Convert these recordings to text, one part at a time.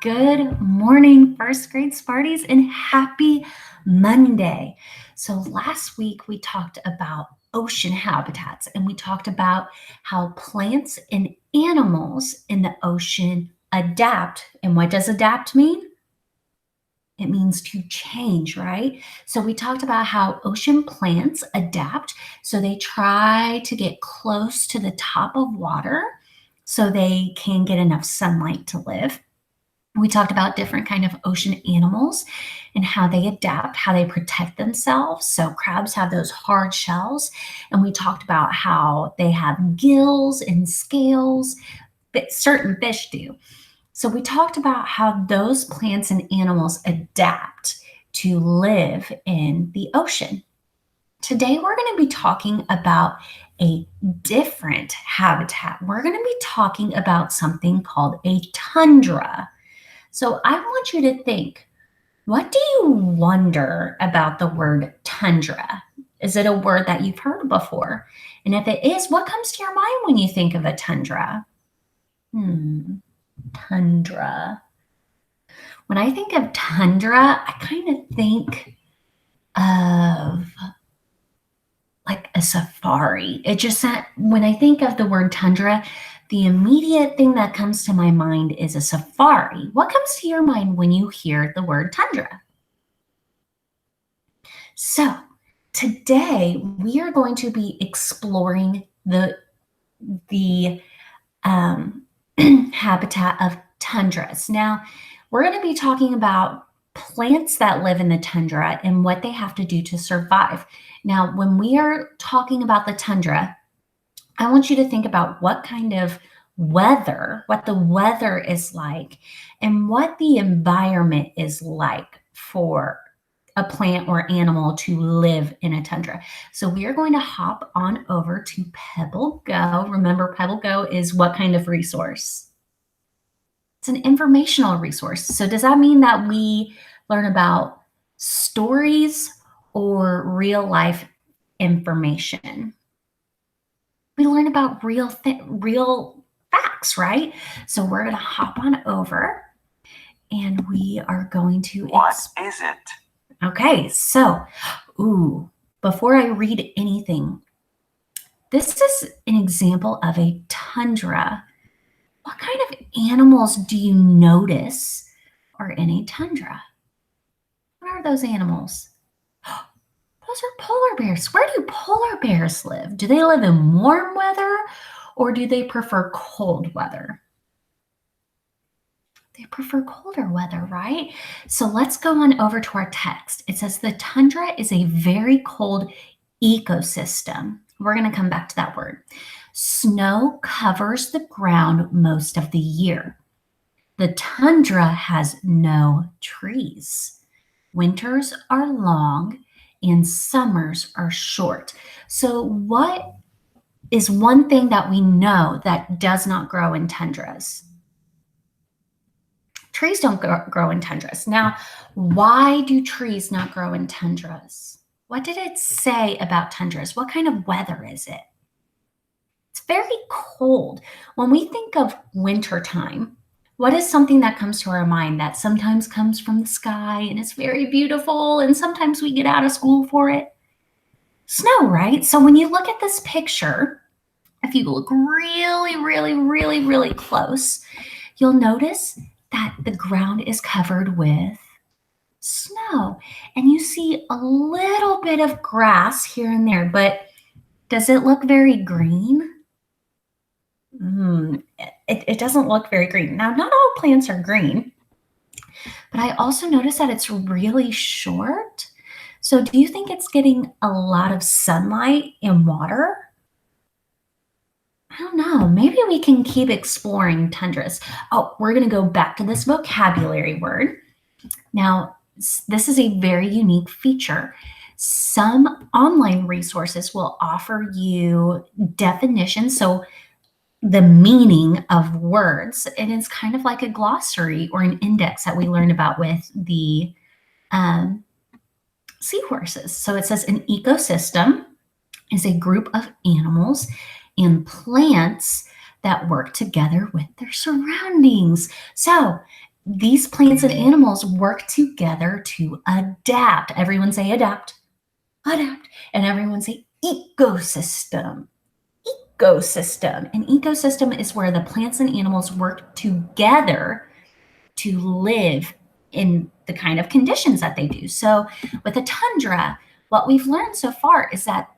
Good morning, first grade Sparties, and happy Monday. So last week we talked about ocean habitats and we talked about how plants and animals in the ocean adapt. And what does adapt mean? It means to change, right? So we talked about how ocean plants adapt. So they try to get close to the top of water so they can get enough sunlight to live. We talked about different kind of ocean animals and how they adapt, how they protect themselves. So crabs have those hard shells, and we talked about how they have gills and scales, but certain fish do. So we talked about how those plants and animals adapt to live in the ocean. Today we're going to be talking about a different habitat. We're going to be talking about something called a tundra. So I want you to think, what do you wonder about the word tundra? Is it a word that you've heard before? And if it is, what comes to your mind when you think of a tundra? Tundra. When I think of tundra, I kind of think of like a safari. When I think of the word tundra, the immediate thing that comes to my mind is a safari. What comes to your mind when you hear the word tundra? So today we are going to be exploring the habitat of tundras. Now, we're going to be talking about plants that live in the tundra and what they have to do to survive. Now, when we are talking about the tundra, I want you to think about what kind of weather, what the weather is like, and what the environment is like for a plant or animal to live in a tundra. So we are going to hop on over to Pebble Go. Remember, Pebble Go is what kind of resource? It's an informational resource. So does that mean that we learn about stories or real life information? We learn about real facts, right? So we're going to hop on over and we are going to... What is it? Okay, so, before I read anything, this is an example of a tundra. What kind of animals do you notice are in a tundra? What are those animals? Those are polar bears. Where do polar bears live? Do they live in warm weather or do they prefer cold weather? They prefer colder weather, right? So let's go on over to our text. It says the tundra is a very cold ecosystem. We're going to come back to that word. Snow covers the ground most of the year. The tundra has no trees. Winters are long and summers are short. So what is one thing that we know that does not grow in tundras? Trees don't grow in tundras. Now, why do trees not grow in tundras? What did it say about tundras? What kind of weather is it? It's very cold. When we think of wintertime, what is something that comes to our mind that sometimes comes from the sky and it's very beautiful and sometimes we get out of school for it? Snow, right? So when you look at this picture, if you look really, really, really, really close, you'll notice that the ground is covered with snow. And you see a little bit of grass here and there, but does it look very green? It doesn't look very green. Now, not all plants are green, but I also notice that it's really short. So do you think it's getting a lot of sunlight and water? I don't know. Maybe we can keep exploring tundras. Oh, we're going to go back to this vocabulary word. Now, this is a very unique feature. Some online resources will offer you definitions, so the meaning of words, and it's kind of like a glossary or an index that we learn about with the seahorses. So it says an ecosystem is a group of animals and plants that work together with their surroundings. So These plants and animals work together to adapt. Everyone say adapt, adapt. And everyone say ecosystem, ecosystem. An ecosystem is where the plants and animals work together to live in the kind of conditions that they do. So with a tundra, what we've learned so far is that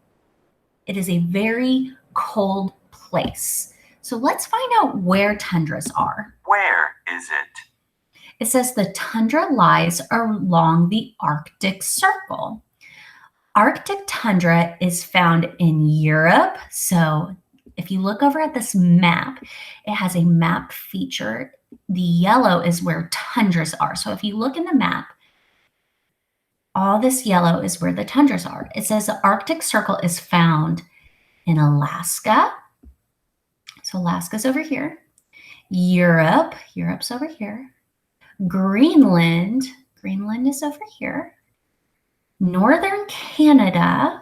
it is a very cold place. So let's find out where tundras are. Where is it? It says the tundra lies along the Arctic Circle. Arctic tundra is found in Europe. So if you look over at this map, it has a map feature. The yellow is where tundras are. So if you look in the map, all this yellow is where the tundras are. It says the Arctic Circle is found in Alaska. So Alaska's over here. Europe's over here. Greenland is over here. Northern Canada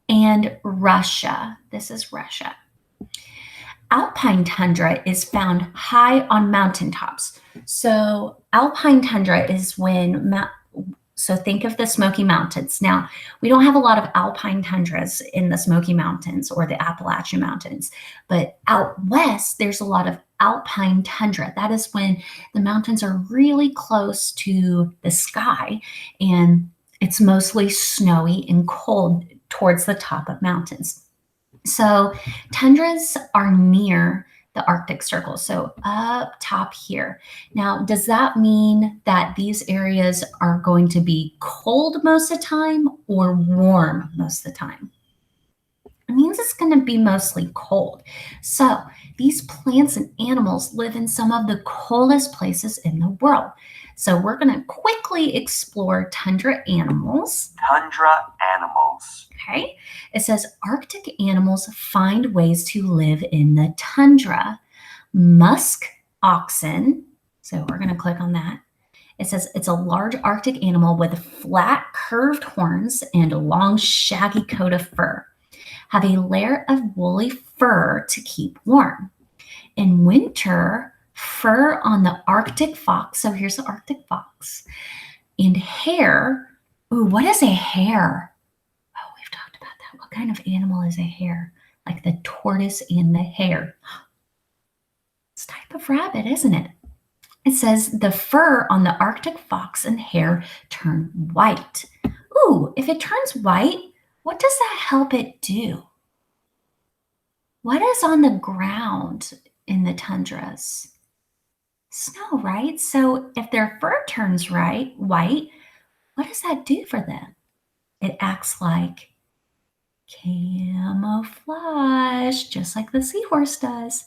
and Russia. This is Russia. Alpine tundra is found high on mountaintops. So alpine tundra is so think of the Smoky Mountains. Now, we don't have a lot of alpine tundras in the Smoky Mountains or the Appalachian Mountains, but out west, there's a lot of alpine tundra. That is when the mountains are really close to the sky and it's mostly snowy and cold towards the top of mountains. So tundras are near the Arctic Circle, so up top here. Now, does that mean that these areas are going to be cold most of the time or warm most of the time? It means it's going to be mostly cold. So these plants and animals live in some of the coldest places in the world. So we're going to quickly explore tundra animals. Tundra animals. Okay. It says Arctic animals find ways to live in the tundra. Musk oxen. So we're going to click on that. It says it's a large Arctic animal with flat, curved horns and a long, shaggy coat of fur. Have a layer of woolly fur to keep warm. In winter, fur on the Arctic fox. So here's the Arctic fox. And hair. Ooh, what is a hare? Oh, we've talked about that. What kind of animal is a hare? Like the tortoise and the hare. It's a type of rabbit, isn't it? It says the fur on the Arctic fox and hare turn white. Ooh, if it turns white, what does that help it do? What is on the ground in the tundras? Snow, right? So if their fur turns white, what does that do for them? It acts like camouflage, just like the seahorse does.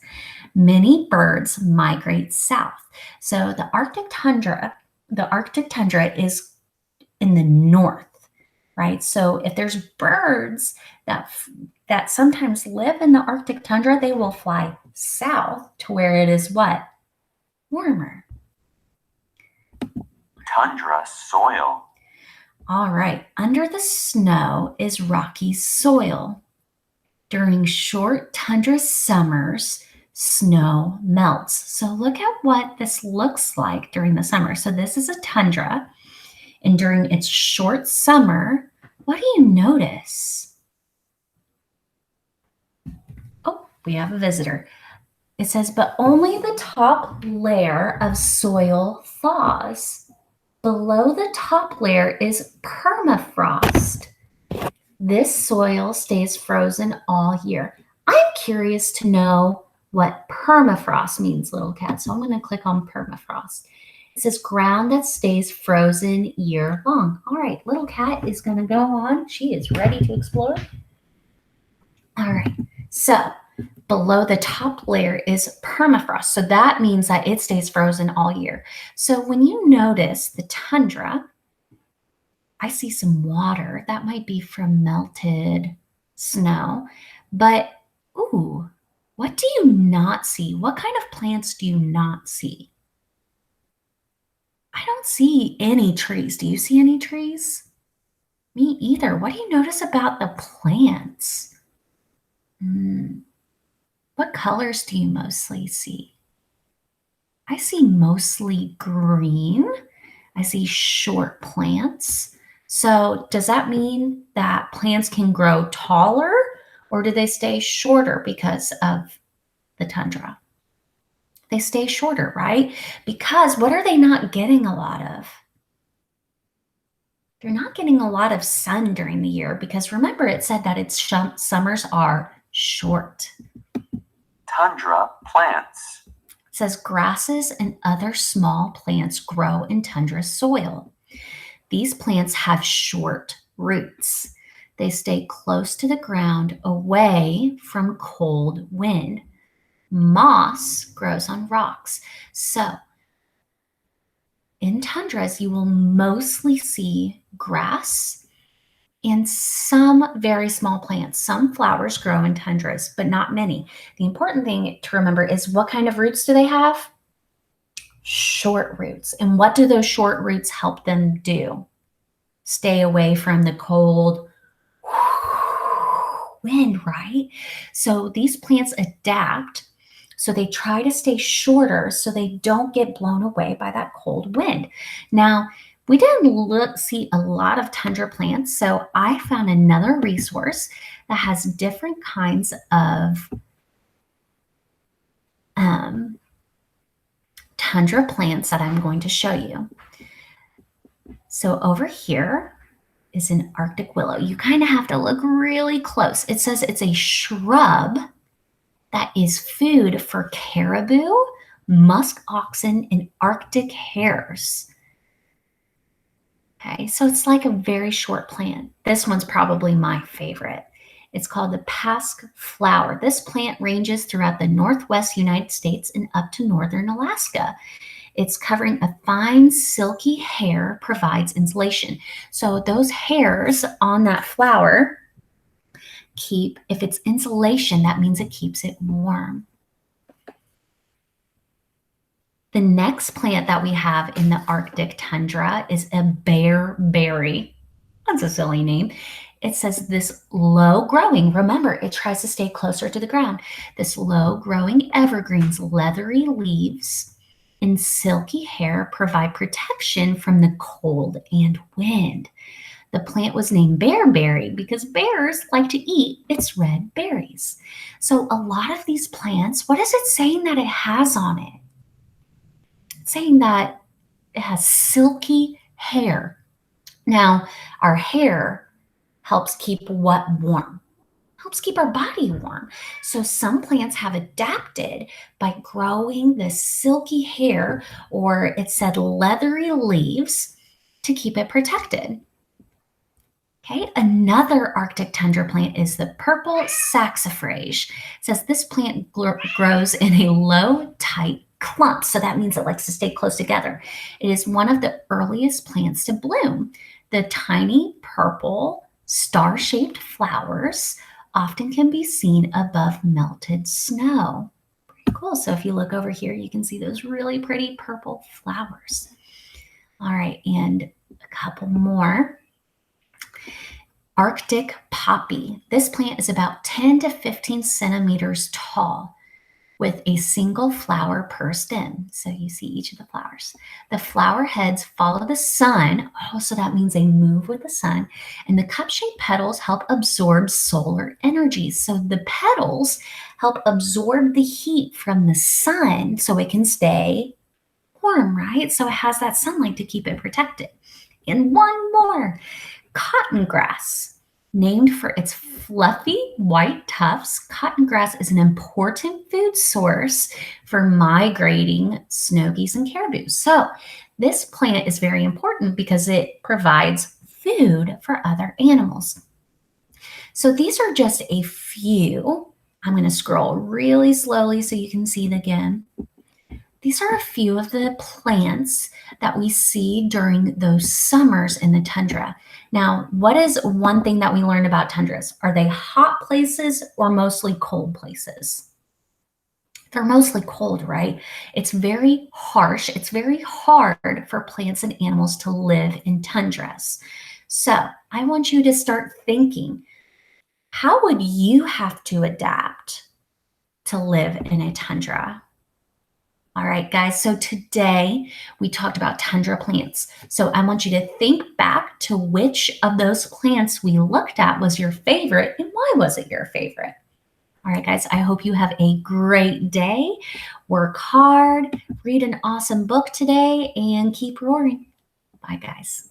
Many birds migrate south. So the Arctic tundra is in the north, right? So if there's birds that sometimes live in the Arctic tundra, they will fly south to where it is what? Warmer. Tundra soil. All right, under the snow is rocky soil. During short tundra summers, snow melts. So look at what this looks like during the summer. So this is a tundra, and during its short summer, what do you notice? Oh, we have a visitor. It says, but only the top layer of soil thaws. Below the top layer is permafrost. This soil stays frozen all year. I'm curious to know what permafrost means, little cat. So I'm going to click on permafrost. It says ground that stays frozen year long. All right, little cat is going to go on. She is ready to explore. All right, so below the top layer is permafrost. So that means that it stays frozen all year. So when you notice the tundra, I see some water. That might be from melted snow. But, ooh, what do you not see? What kind of plants do you not see? I don't see any trees. Do you see any trees? Me either. What do you notice about the plants? What colors do you mostly see? I see mostly green. I see short plants. So does that mean that plants can grow taller or do they stay shorter because of the tundra? They stay shorter, right? Because what are they not getting a lot of? They're not getting a lot of sun during the year because remember it said that its summers are short. Tundra plants. It says grasses and other small plants grow in tundra soil. These plants have short roots. They stay close to the ground away from cold wind. Moss grows on rocks. So in tundras, you will mostly see grass and some very small plants. Some flowers grow in tundras, but not many. The important thing to remember is what kind of roots do they have? Short roots. And what do those short roots help them do? Stay away from the cold wind, right? So these plants adapt. So they try to stay shorter so they don't get blown away by that cold wind. Now, we didn't see a lot of tundra plants, so I found another resource that has different kinds of tundra plants that I'm going to show you. So over here is an Arctic willow. You kind of have to look really close. It says it's a shrub that is food for caribou, musk oxen, and Arctic hares. Okay, so it's like a very short plant. This one's probably my favorite. It's called the pasque flower. This plant ranges throughout the northwest United States and up to northern Alaska. It's covering a fine silky hair provides insulation. So those hairs on that flower if it's insulation, that means it keeps it warm. The next plant that we have in the Arctic tundra is a bearberry. That's a silly name. It says this low growing, remember, it tries to stay closer to the ground. This low growing evergreen's leathery leaves and silky hair provide protection from the cold and wind. The plant was named bearberry because bears like to eat its red berries. So a lot of these plants, what is it saying that it has on it? It's saying that it has silky hair. Now, our hair helps keep what warm? Helps keep our body warm. So some plants have adapted by growing this silky hair, or it said leathery leaves, to keep it protected. Okay, another Arctic tundra plant is the purple saxifrage. It says this plant grows in a low, tight clump. So that means it likes to stay close together. It is one of the earliest plants to bloom. The tiny purple star-shaped flowers often can be seen above melted snow. Pretty cool. So if you look over here, you can see those really pretty purple flowers. All right, and a couple more. Arctic poppy. This plant is about 10 to 15 centimeters tall with a single flower per stem. So you see each of the flowers. The flower heads follow the sun. Oh, so that means they move with the sun. And the cup-shaped petals help absorb solar energy. So the petals help absorb the heat from the sun so it can stay warm, right? So it has that sunlight to keep it protected. And one more. Cotton grass. Named for its fluffy white tufts, cotton grass is an important food source for migrating snow geese and caribou. So this plant is very important because it provides food for other animals. So these are just a few. I'm going to scroll really slowly so you can see it again. These are a few of the plants that we see during those summers in the tundra. Now, what is one thing that we learned about tundras? Are they hot places or mostly cold places? They're mostly cold, right? It's very harsh. It's very hard for plants and animals to live in tundras. So I want you to start thinking, how would you have to adapt to live in a tundra? All right, guys. So today we talked about tundra plants. So I want you to think back to which of those plants we looked at was your favorite and why was it your favorite? All right, guys, I hope you have a great day. Work hard, read an awesome book today, and keep roaring. Bye, guys.